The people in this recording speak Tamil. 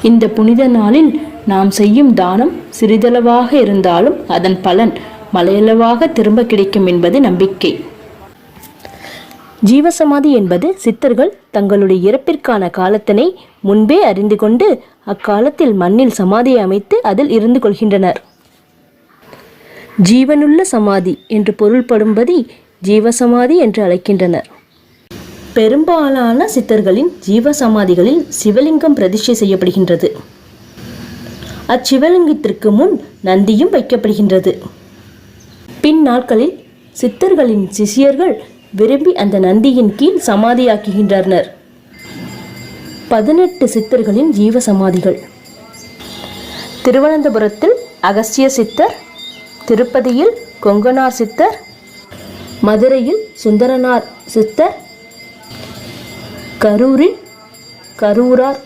இந்த புனித நாளில் நாம் செய்யும் தானம் சிறிதளவாக இருந்தாலும் அதன் பலன் மலையளவாக திரும்ப கிடைக்கும் என்பது நம்பிக்கை. ஜீவசமாதி என்பது சித்தர்கள் தங்களுடைய இறப்பிற்கான காலத்தினை முன்பே அறிந்து கொண்டு அக்காலத்தில் மண்ணில் சமாதியை அமைத்து அதில் இருந்து கொள்கின்றனர். ஜீவனுள்ள சமாதி என்று பொருள்படும்படி ஜீவசமாதி என்று அழைக்கின்றனர். பெரும்பாலான சித்தர்களின் ஜீவசமாதிகளில் சிவலிங்கம் பிரதிஷ்டை செய்யப்படுகின்றது. அச்சிவலிங்கத்திற்கு முன் நந்தியும் வைக்கப்படுகின்றது. பின் நாட்களில் சித்தர்களின் சிஷியர்கள் விரும்பி அந்த நந்தியின் கீழ் சமாதியாக்குகின்றனர். 18 சித்தர்களின் ஜீவசமாதிகள். திருவனந்தபுரத்தில் அகஸ்திய சித்தர், திருப்பதியில் கொங்கனார் சித்தர், மதுரையில் சுந்தரனார் சித்தர், கரூரில் கரூரார்